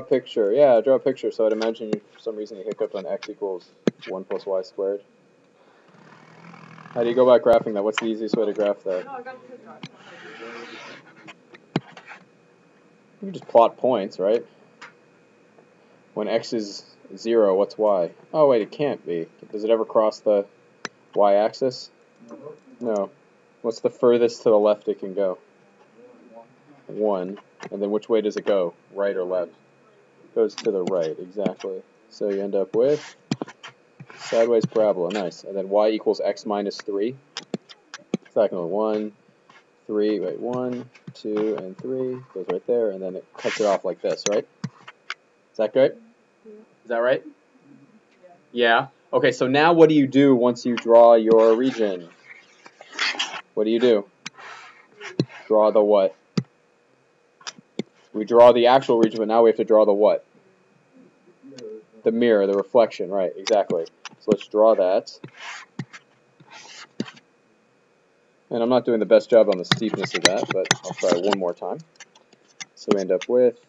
picture. Yeah, draw a picture. So I'd imagine for some reason you hiccuped on x equals 1 plus y squared. How do you go about graphing that? What's the easiest way to graph that? No, I got to draw. You can just plot points, right? When x is 0, what's y? Oh, wait, it can't be. Does it ever cross the y-axis? No. What's the furthest to the left it can go? 1. And then which way does it go? Right or left? It goes to the right, exactly. So you end up with sideways parabola. Nice. And then y equals x minus 3. Second one, 1, 3, right, 1, 2, and 3. Goes right there, and then it cuts it off like this, right? Is that good? Is that right? Yeah. Okay, so now what do you do once you draw your region? What do you do? Draw the what? We draw the actual region, but now we have to draw the what? The mirror, the reflection, right, exactly. So let's draw that. And I'm not doing the best job on the steepness of that, but I'll try one more time. So we end up with,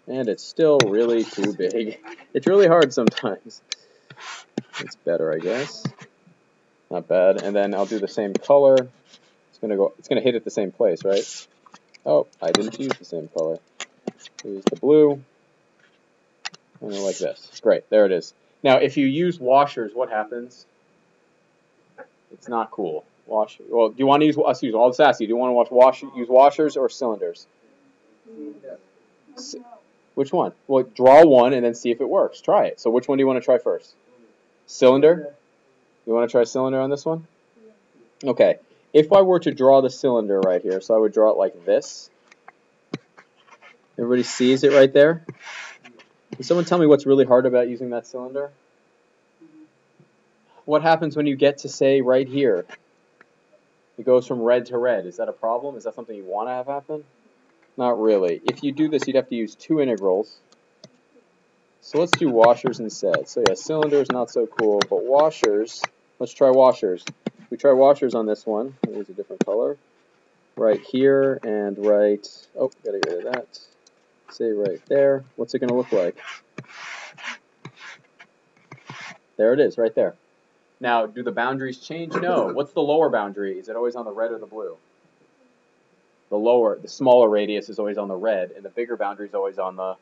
and it's still really too big. It's really hard sometimes. It's better, I guess. Not bad. And then I'll do the same color. It's gonna hit at the same place, right? Oh, I didn't use the same color. Use the blue. And then like this. Great, there it is. Now, if you use washers, what happens? It's not cool. Well, do you want to use? I'll just ask you. Do you want to use washers or cylinders? Which one? Well, draw one and then see if it works. Try it. So which one do you want to try first? Cylinder? You want to try cylinder on this one? Okay. If I were to draw the cylinder right here, so I would draw it like this. Everybody sees it right there? Can someone tell me what's really hard about using that cylinder? What happens when you get to, say, right here? It goes from red to red. Is that a problem? Is that something you want to have happen? Not really. If you do this, you'd have to use two integrals. So let's do washers instead. So yeah, cylinders, not so cool, but washers, let's try washers. We try washers on this one. I'll use a different color. Right here and right, oh, gotta get rid of that. Say right there. What's it gonna look like? There it is, right there. Now, do the boundaries change? No. What's the lower boundary? Is it always on the red or the blue? The smaller radius is always on the red, and the bigger boundary is always on the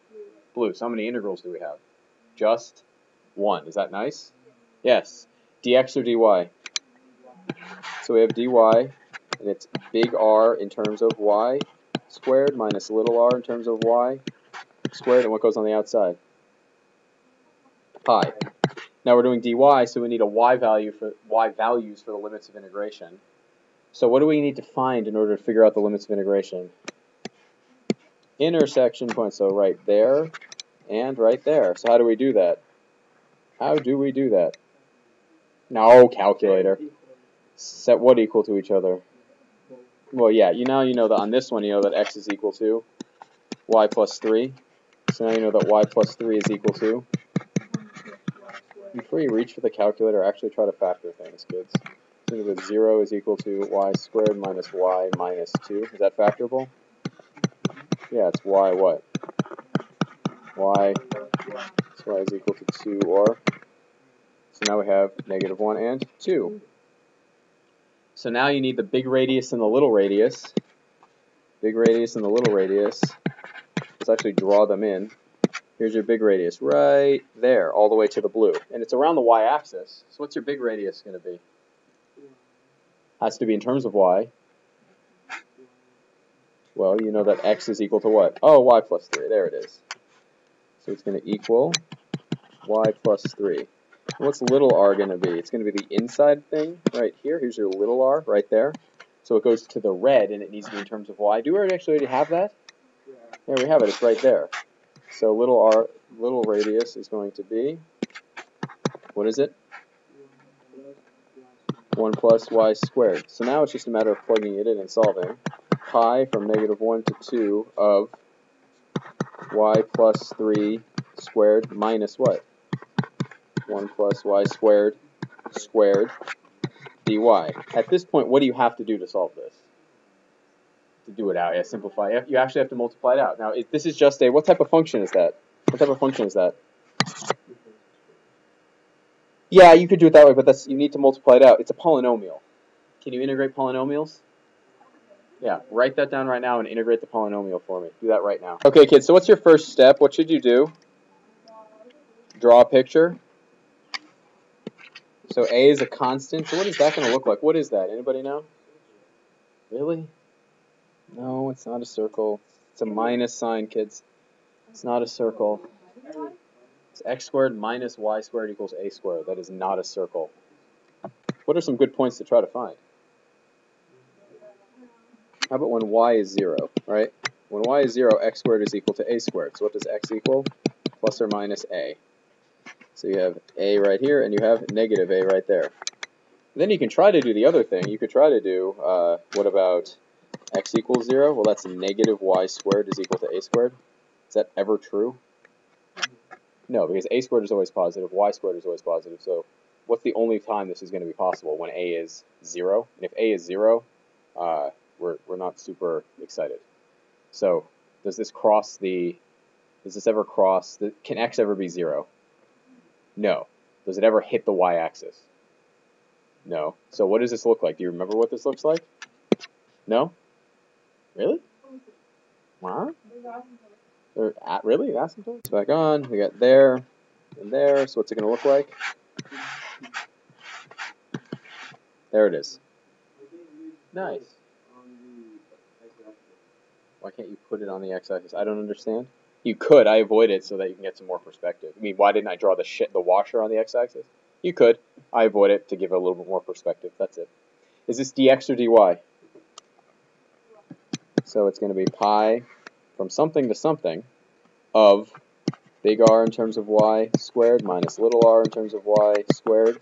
blue. So how many integrals do we have? Just one. Is that nice? Yes. dx or dy? So we have dy, and it's big R in terms of y squared minus little r in terms of y squared, and what goes on the outside? Pi. Now we're doing dy, so we need a y values for the limits of integration. So what do we need to find in order to figure out the limits of integration? Intersection points, so right there and right there. So how do we do that? How do we do that? No, calculator. Set what equal to each other? Well, yeah, you know that on this one, you know that x is equal to y plus 3. So now you know that y plus 3 is equal to. Before you reach for the calculator, actually try to factor things, kids. So that 0 is equal to y squared minus y minus 2. Is that factorable? Yeah, it's y what? Y, so y is equal to 2 or. So now we have negative 1 and 2. So now you need the big radius and the little radius. Big radius and the little radius. Let's actually draw them in. Here's your big radius right there, all the way to the blue. And it's around the y-axis. So what's your big radius going to be? Has to be in terms of y. Well, you know that x is equal to what? Oh, y plus 3. There it is. So it's going to equal y plus 3. And what's little r going to be? It's going to be the inside thing right here. Here's your little r right there. So it goes to the red, and it needs to be in terms of y. Do we actually already have that? There we have it. It's right there. So little radius is going to be, what is it? 1 plus y squared. So now it's just a matter of plugging it in and solving. Pi from negative 1 to 2 of y plus 3 squared minus what? 1 plus y squared dy. At this point, what do you have to do to solve this? To do it out, yeah, simplify. You actually have to multiply it out. Now, this is just a, what type of function is that? What type of function is that? Yeah, you could do it that way, but you need to multiply it out. It's a polynomial. Can you integrate polynomials? Yeah, write that down right now and integrate the polynomial for me. Do that right now. Okay, kids, so what's your first step? What should you do? Draw a picture. So a is a constant. So what is that going to look like? What is that? Anybody know? Really? No, it's not a circle. It's a minus sign, kids. It's not a circle. It's x squared minus y squared equals a squared. That is not a circle. What are some good points to try to find? How about when y is 0, right? When y is 0, x squared is equal to a squared. So what does x equal? Plus or minus a. So you have a right here, and you have negative a right there. Then you can try to do the other thing. You could try to do, what about x equals 0? Well, that's negative y squared is equal to a squared. Is that ever true? No, because a squared is always positive, y squared is always positive. So what's the only time this is going to be possible? When a is 0. And if a is 0, we're not super excited. So does this ever cross, can x ever be 0? No. Does it ever hit the y-axis? No. So what does this look like? Do you remember what this looks like? No? Really? Huh? Really? Asymptotes? Back on. We got there and there. So what's it going to look like? There it is. Nice. Why can't you put it on the x-axis? I don't understand. You could. I avoid it so that you can get some more perspective. I mean, why didn't I draw the washer on the x-axis? You could. I avoid it to give it a little bit more perspective. That's it. Is this dx or dy? So it's going to be pi from something to something of big R in terms of y squared minus little r in terms of y squared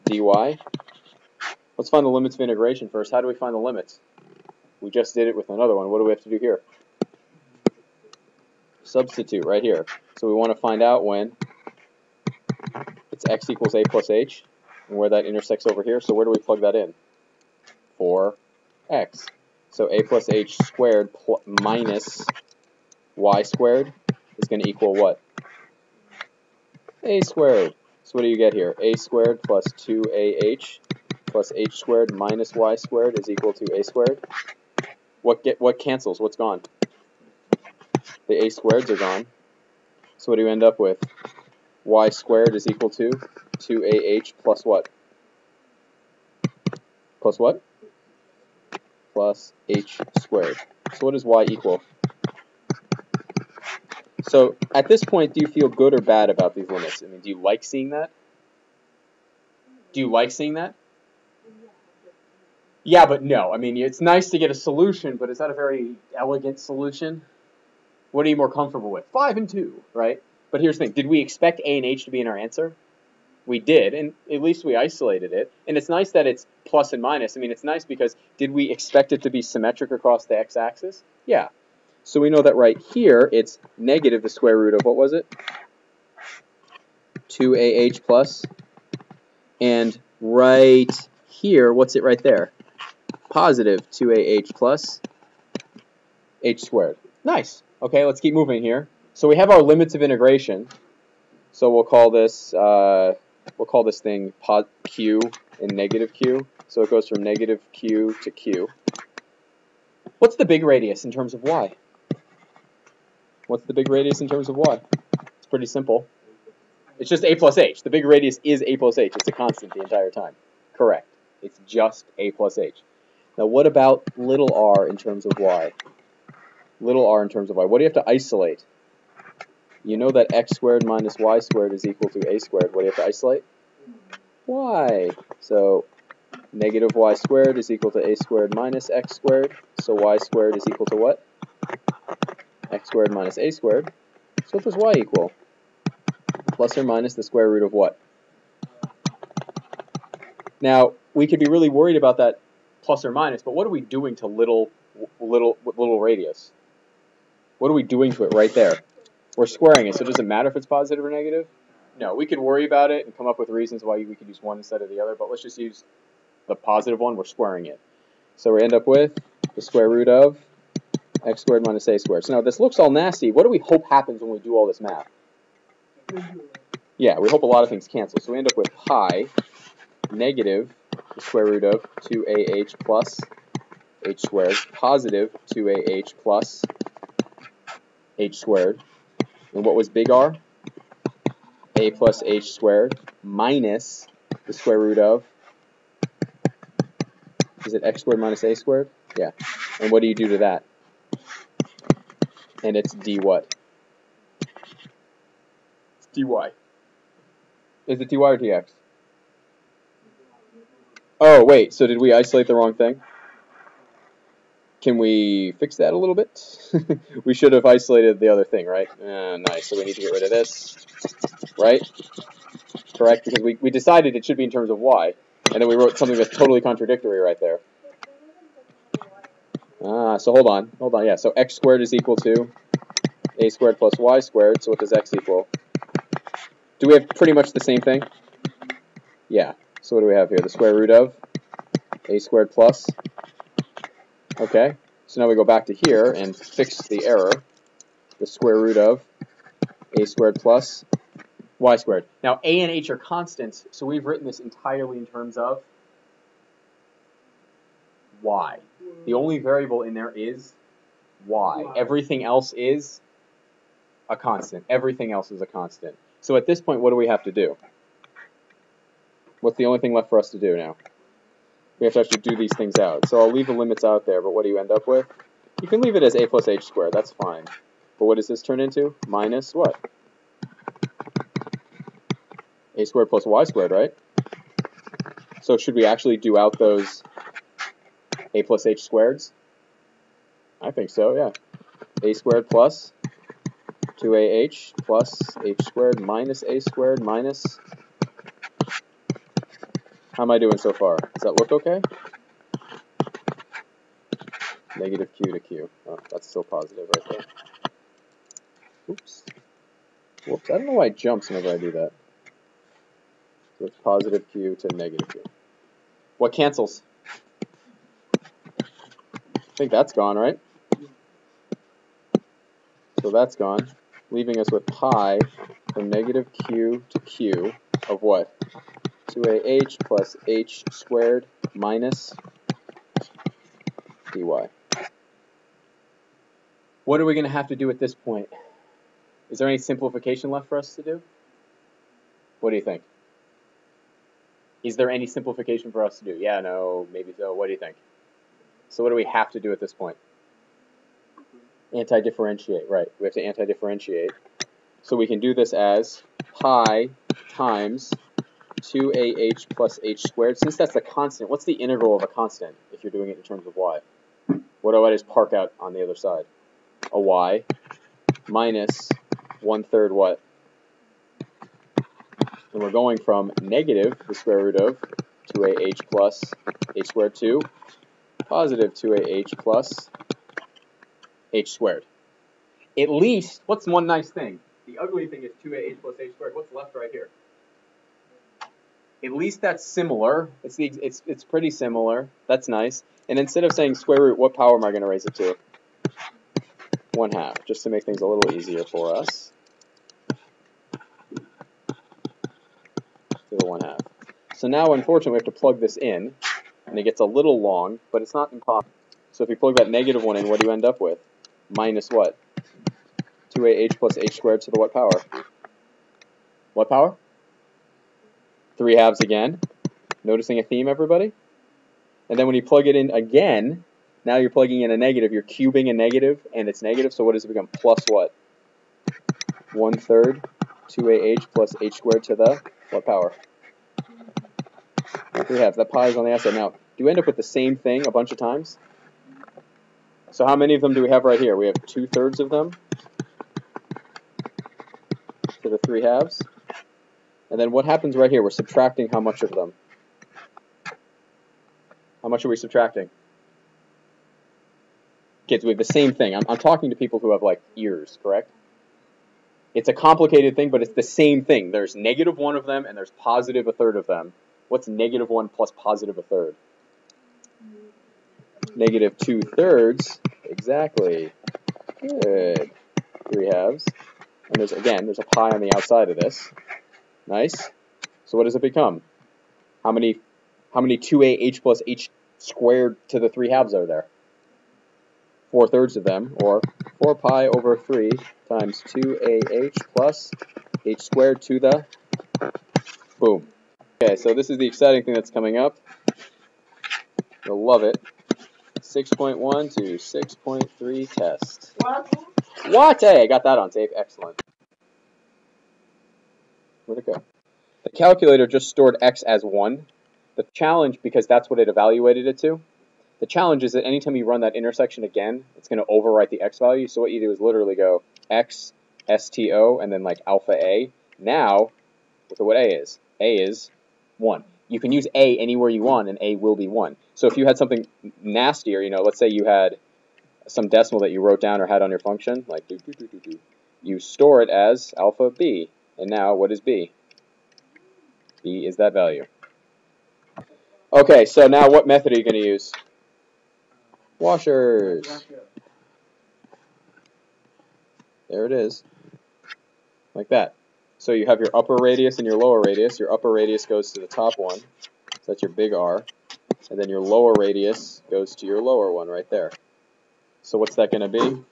dy. Let's find the limits of integration first. How do we find the limits? We just did it with another one. What do we have to do here? Substitute right here. So we want to find out when it's x equals a plus h, and where that intersects over here. So where do we plug that in? 4x. So a plus h squared minus y squared is going to equal what? A squared. So what do you get here? A squared plus 2ah plus h squared minus y squared is equal to a squared. What cancels? What's gone? The a squareds are gone. So what do you end up with? Y squared is equal to 2ah plus what? Plus what? Plus h squared. So what does y equal? So at this point, do you feel good or bad about these limits? I mean, do you like seeing that? Do you like seeing that? Yeah, but no. I mean, it's nice to get a solution, but is that a very elegant solution? What are you more comfortable with? 5 and 2, right? But here's the thing. Did we expect a and h to be in our answer? We did, and at least we isolated it. And it's nice that it's plus and minus. I mean, it's nice because did we expect it to be symmetric across the x-axis? Yeah. So we know that right here, it's negative the square root of, what was it? 2ah plus. And right here, what's it right there? Positive 2ah plus h squared. Nice. Okay, let's keep moving here. So we have our limits of integration. So we'll call this thing q and negative q. So it goes from negative q to q. What's the big radius in terms of y? What's the big radius in terms of y? It's pretty simple. It's just a plus h. The big radius is a plus h. It's a constant the entire time. Correct. It's just a plus h. Now what about little r in terms of y? Little r in terms of y. What do you have to isolate? You know that x squared minus y squared is equal to a squared. What do you have to isolate? Y. So negative y squared is equal to a squared minus x squared. So y squared is equal to what? X squared minus a squared. So what does y equal? Plus or minus the square root of what? Now, we could be really worried about that plus or minus, but what are we doing to little radius? What are we doing to it right there? We're squaring it, so does it matter if it's positive or negative? No, we could worry about it and come up with reasons why we could use one instead of the other, but let's just use the positive one. We're squaring it. So we end up with the square root of x squared minus a squared. So now this looks all nasty. What do we hope happens when we do all this math? Yeah, we hope a lot of things cancel. So we end up with pi negative the square root of 2ah plus h squared positive 2ah plus h squared. And what was big R? A plus h squared minus the square root of, is it x squared minus a squared? Yeah. And what do you do to that? And it's d what? It's dy. Is it dy or dx? Oh, wait, so did we isolate the wrong thing? Can we fix that a little bit? We should have isolated the other thing, right? Nice, so we need to get rid of this, right? Correct, because we decided it should be in terms of y, and then we wrote something that's totally contradictory right there. So hold on, yeah, so x squared is equal to a squared plus y squared, so what does x equal? Do we have pretty much the same thing? Yeah, so what do we have here? The square root of a squared plus, okay, so now we go back to here and fix the error, the square root of a squared plus y squared. Now a and h are constants, so we've written this entirely in terms of y. The only variable in there is y. Everything else is a constant. Everything else is a constant. So at this point, what do we have to do? What's the only thing left for us to do now? We have to actually do these things out. So I'll leave the limits out there, but what do you end up with? You can leave it as a plus h squared. That's fine. But what does this turn into? Minus what? A squared plus y squared, right? So should we actually do out those a plus h squareds? I think so, yeah. A squared plus 2ah plus h squared minus a squared minus... How am I doing so far? Does that look okay? Negative q to q. Oh, that's still positive right there. Oops. Whoops. I don't know why it jumps whenever I do that. So it's positive q to negative q. What cancels? I think that's gone, right? So that's gone, leaving us with pi from negative q to q of what? 2ah plus h squared minus dy. What are we going to have to do at this point? Is there any simplification left for us to do? What do you think? Is there any simplification for us to do? Yeah, no, maybe so. What do you think? So what do we have to do at this point? Anti-differentiate, right. We have to anti-differentiate. So we can do this as pi times 2ah plus h squared. Since that's a constant, what's the integral of a constant if you're doing it in terms of y? What do I just park out on the other side? A y minus 1/3 what? And we're going from negative the square root of 2ah plus h squared to positive 2ah plus h squared. At least, what's one nice thing? The ugly thing is 2ah plus h squared. What's left right here? At least that's similar. It's pretty similar. That's nice. And instead of saying square root, what power am I going to raise it to? 1/2, just to make things a little easier for us. To the 1/2. So now, unfortunately, we have to plug this in, and it gets a little long, but it's not impossible. So if you plug that negative one in, what do you end up with? Minus what? 2ah plus h squared to the what power? What power? 3/2 again. Noticing a theme, everybody? And then when you plug it in again, now you're plugging in a negative. You're cubing a negative, and it's negative. So what does it become? Plus what? 1/3 2ah plus h squared to the what power? 3/2. That pi is on the outside. Now, do we end up with the same thing a bunch of times? So how many of them do we have right here? We have 2/3 of them to the 3/2. And then what happens right here? We're subtracting how much of them? How much are we subtracting? Kids, we have the same thing. I'm talking to people who have, like, ears, correct? It's a complicated thing, but it's the same thing. There's negative 1 of them, and there's positive 1/3 of them. What's negative 1 plus positive 1/3? Negative 2/3. Exactly. Good. 3/2. And there's a pi on the outside of this. Nice. So what does it become? How many 2ah plus h squared to the 3/2 are there? 4/3 of them, or 4 pi over 3 times 2ah plus h squared to the, boom. Okay, so this is the exciting thing that's coming up. You'll love it. 6.1 to 6.3 test. What? Hey, I got that on tape. Excellent. Where'd it go? The calculator just stored x as 1. The challenge, because that's what it evaluated it to, the challenge is that anytime you run that intersection again, it's going to overwrite the x value. So what you do is literally go x, sto, and then like alpha a. Now, look at what a is. A is 1. You can use a anywhere you want, and a will be 1. So if you had something nastier, you know, let's say you had some decimal that you wrote down or had on your function, like you store it as alpha b. And now, what is b? B is that value. Okay, so now what method are you going to use? Washers. There it is. Like that. So you have your upper radius and your lower radius. Your upper radius goes to the top one. So that's your big R. And then your lower radius goes to your lower one right there. So what's that going to be?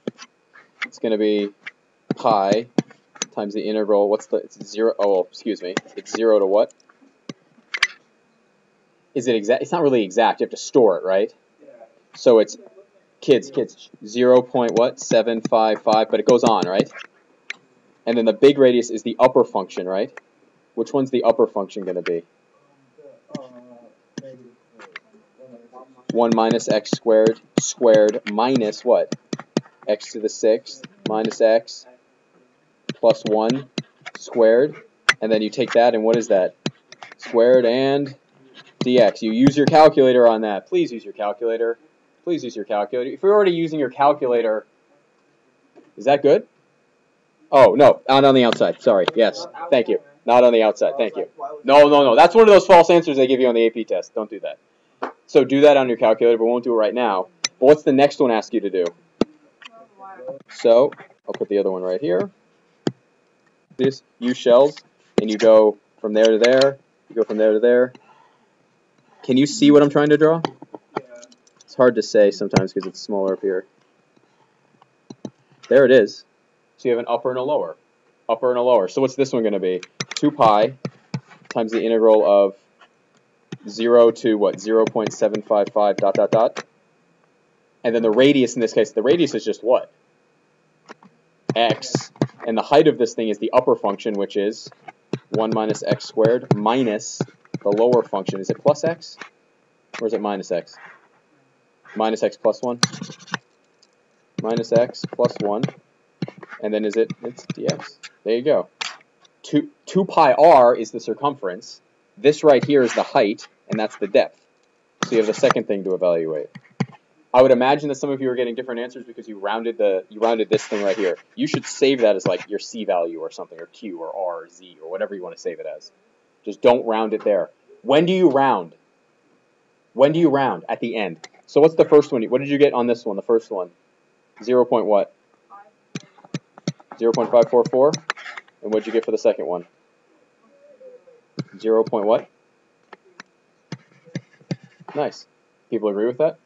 It's going to be pi times the integral. What's the, it's 0, oh, excuse me. It's 0 to what? Is it exact? It's not really exact. You have to store it, right? So it's, kids, 0.755, but it goes on, right? And then the big radius is the upper function, right? Which one's the upper function going to be? 1 minus x squared minus what? X to the 6th minus x plus 1 squared. And then you take that, and what is that? Squared and dx. You use your calculator on that. Please use your calculator. Please use your calculator. If you're already using your calculator, is that good? Oh, no, not on the outside. Sorry. Yes. Thank you. Not on the outside. Thank you. No. That's one of those false answers they give you on the AP test. Don't do that. So do that on your calculator, but we won't do it right now. But what's the next one ask you to do? So I'll put the other one right here. This, use shells, and you go from there to there. You go from there to there. Can you see what I'm trying to draw? It's hard to say sometimes because it's smaller up here. There it is. So you have an upper and a lower. Upper and a lower. So what's this one going to be? 2 pi times the integral of 0 to what? 0.755 dot dot dot. And then the radius in this case, the radius is just what? X. And the height of this thing is the upper function, which is 1 minus x squared minus the lower function. Is it plus x? Or is it minus x? Minus x plus 1. Minus x plus 1. And then it's dx. There you go. 2 pi r is the circumference. This right here is the height, and that's the depth. So you have the second thing to evaluate. I would imagine that some of you are getting different answers because you rounded this thing right here. You should save that as like your C value or something, or Q or R or Z or whatever you want to save it as. Just don't round it there. When do you round? When do you round? At the end. So what's the first one? What did you get on this one, the first one? 0. What? 0.544? And what did you get for the second one? 0. What? Nice. People agree with that?